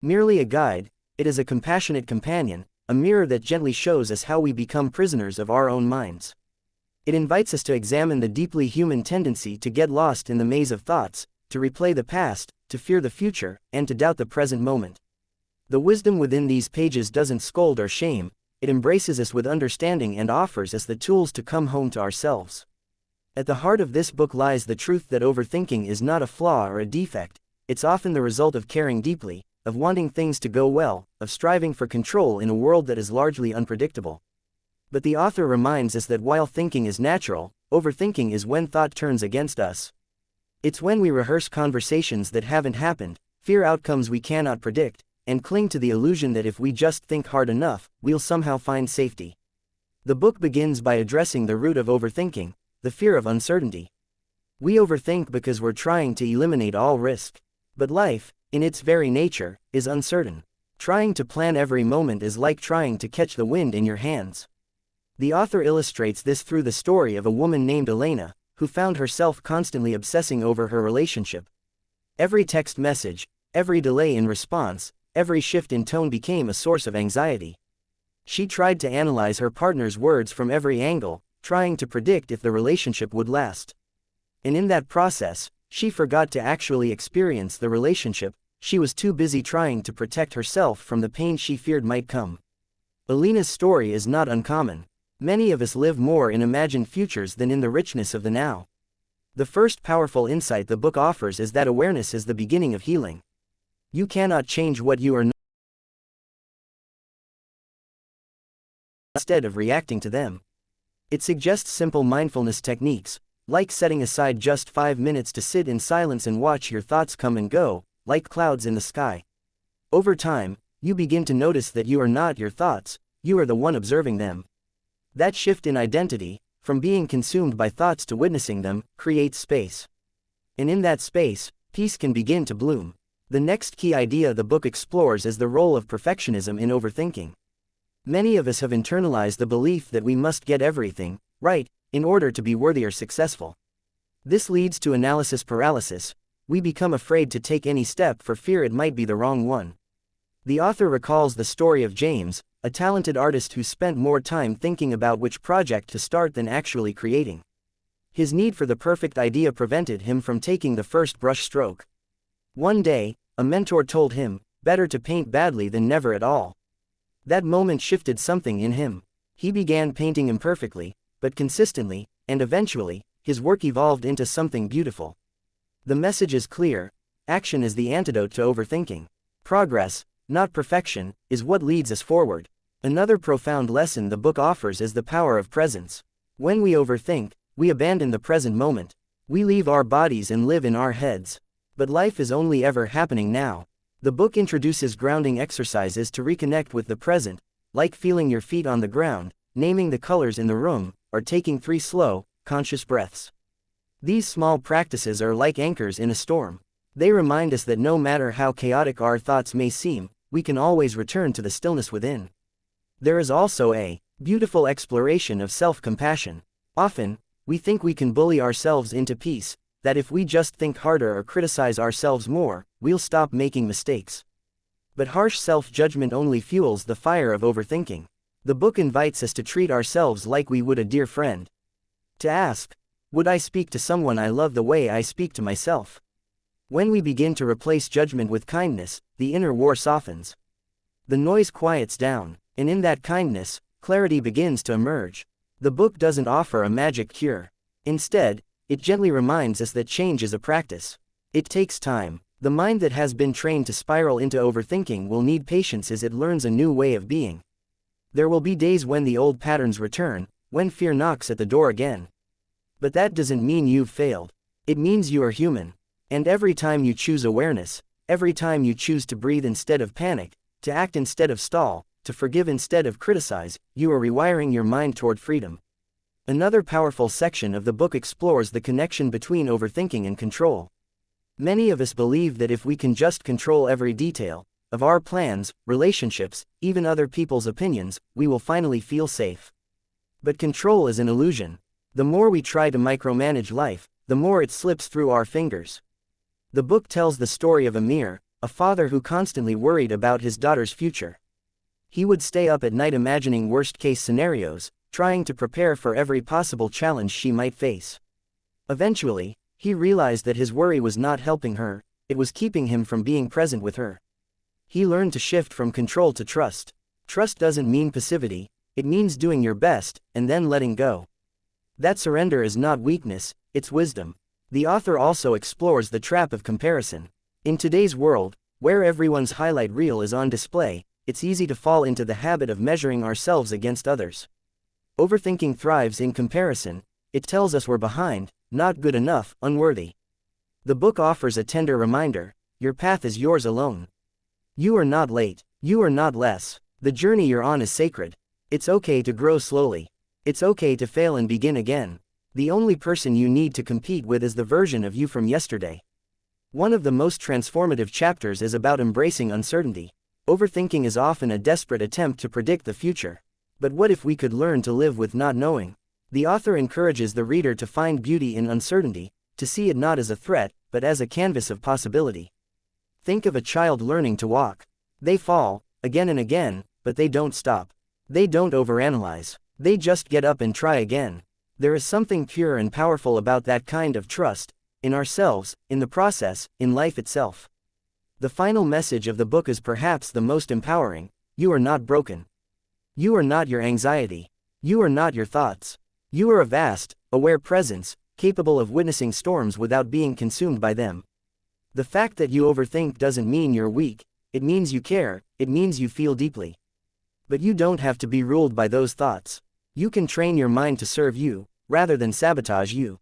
Merely a guide, it is a compassionate companion, a mirror that gently shows us how we become prisoners of our own minds. It invites us to examine the deeply human tendency to get lost in the maze of thoughts, to replay the past, to fear the future, and to doubt the present moment. The wisdom within these pages doesn't scold or shame, it embraces us with understanding and offers us the tools to come home to ourselves. At the heart of this book lies the truth that overthinking is not a flaw or a defect, it's often the result of caring deeply, of wanting things to go well, of striving for control in a world that is largely unpredictable. But the author reminds us that while thinking is natural, overthinking is when thought turns against us. It's when we rehearse conversations that haven't happened, fear outcomes we cannot predict, and cling to the illusion that if we just think hard enough, we'll somehow find safety. The book begins by addressing the root of overthinking, the fear of uncertainty. We overthink because we're trying to eliminate all risk. But life, in its very nature, is uncertain. Trying to plan every moment is like trying to catch the wind in your hands. The author illustrates this through the story of a woman named Elena, who found herself constantly obsessing over her relationship. Every text message, every delay in response, every shift in tone became a source of anxiety. She tried to analyze her partner's words from every angle, trying to predict if the relationship would last. And in that process, she forgot to actually experience the relationship. She was too busy trying to protect herself from the pain she feared might come. Elena's story is not uncommon. Many of us live more in imagined futures than in the richness of the now. The first powerful insight the book offers is that awareness is the beginning of healing. You cannot change what you are not, instead of reacting to them. It suggests simple mindfulness techniques, like setting aside just 5 minutes to sit in silence and watch your thoughts come and go, like clouds in the sky. Over time, you begin to notice that you are not your thoughts, you are the one observing them. That shift in identity, from being consumed by thoughts to witnessing them, creates space. And in that space, peace can begin to bloom. The next key idea the book explores is the role of perfectionism in overthinking. Many of us have internalized the belief that we must get everything right in order to be worthy or successful. This leads to analysis paralysis. We become afraid to take any step for fear it might be the wrong one. The author recalls the story of James, a talented artist who spent more time thinking about which project to start than actually creating. His need for the perfect idea prevented him from taking the first brush stroke. One day, a mentor told him, better to paint badly than never at all. That moment shifted something in him. He began painting imperfectly, but consistently, and eventually, his work evolved into something beautiful. The message is clear: action is the antidote to overthinking. Progress, not perfection, is what leads us forward. Another profound lesson the book offers is the power of presence. When we overthink, we abandon the present moment. We leave our bodies and live in our heads. But life is only ever happening now. The book introduces grounding exercises to reconnect with the present, like feeling your feet on the ground, naming the colors in the room, or taking 3 slow, conscious breaths. These small practices are like anchors in a storm. They remind us that no matter how chaotic our thoughts may seem, we can always return to the stillness within. There is also a beautiful exploration of self-compassion. Often, we think we can bully ourselves into peace, that if we just think harder or criticize ourselves more, we'll stop making mistakes. But harsh self-judgment only fuels the fire of overthinking. The book invites us to treat ourselves like we would a dear friend. To ask, would I speak to someone I love the way I speak to myself? When we begin to replace judgment with kindness, the inner war softens. The noise quiets down, and in that kindness, clarity begins to emerge. The book doesn't offer a magic cure. Instead, it gently reminds us that change is a practice. It takes time. The mind that has been trained to spiral into overthinking will need patience as it learns a new way of being. There will be days when the old patterns return, when fear knocks at the door again. But that doesn't mean you've failed. It means you are human. And every time you choose awareness, every time you choose to breathe instead of panic, to act instead of stall, to forgive instead of criticize, you are rewiring your mind toward freedom. Another powerful section of the book explores the connection between overthinking and control. Many of us believe that if we can just control every detail of our plans, relationships, even other people's opinions, we will finally feel safe. But control is an illusion. The more we try to micromanage life, the more it slips through our fingers. The book tells the story of Amir, a father who constantly worried about his daughter's future. He would stay up at night imagining worst-case scenarios, trying to prepare for every possible challenge she might face. Eventually, he realized that his worry was not helping her, it was keeping him from being present with her. He learned to shift from control to trust. Trust doesn't mean passivity, it means doing your best, and then letting go. That surrender is not weakness, it's wisdom. The author also explores the trap of comparison. In today's world, where everyone's highlight reel is on display, it's easy to fall into the habit of measuring ourselves against others. Overthinking thrives in comparison. It tells us we're behind, not good enough, unworthy. The book offers a tender reminder: your path is yours alone. You are not late, you are not less. The journey you're on is sacred. It's okay to grow slowly. It's okay to fail and begin again. The only person you need to compete with is the version of you from yesterday. One of the most transformative chapters is about embracing uncertainty. Overthinking is often a desperate attempt to predict the future. But what if we could learn to live with not knowing? The author encourages the reader to find beauty in uncertainty, to see it not as a threat, but as a canvas of possibility. Think of a child learning to walk. They fall, again and again, but they don't stop. They don't overanalyze. They just get up and try again. There is something pure and powerful about that kind of trust, in ourselves, in the process, in life itself. The final message of the book is perhaps the most empowering: you are not broken. You are not your anxiety. You are not your thoughts. You are a vast, aware presence, capable of witnessing storms without being consumed by them. The fact that you overthink doesn't mean you're weak, it means you care, it means you feel deeply. But you don't have to be ruled by those thoughts. You can train your mind to serve you, rather than sabotage you.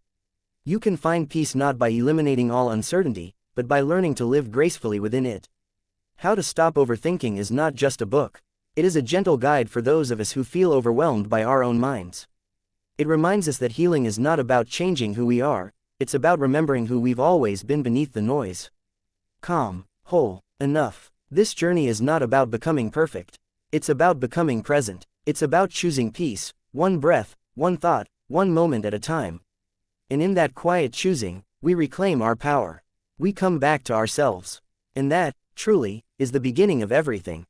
You can find peace not by eliminating all uncertainty, but by learning to live gracefully within it. How to Stop Overthinking is not just a book. It is a gentle guide for those of us who feel overwhelmed by our own minds. It reminds us that healing is not about changing who we are, it's about remembering who we've always been beneath the noise. Calm, whole, enough. This journey is not about becoming perfect. It's about becoming present. It's about choosing peace, one breath, one thought, one moment at a time. And in that quiet choosing, we reclaim our power. We come back to ourselves. And that, truly, is the beginning of everything.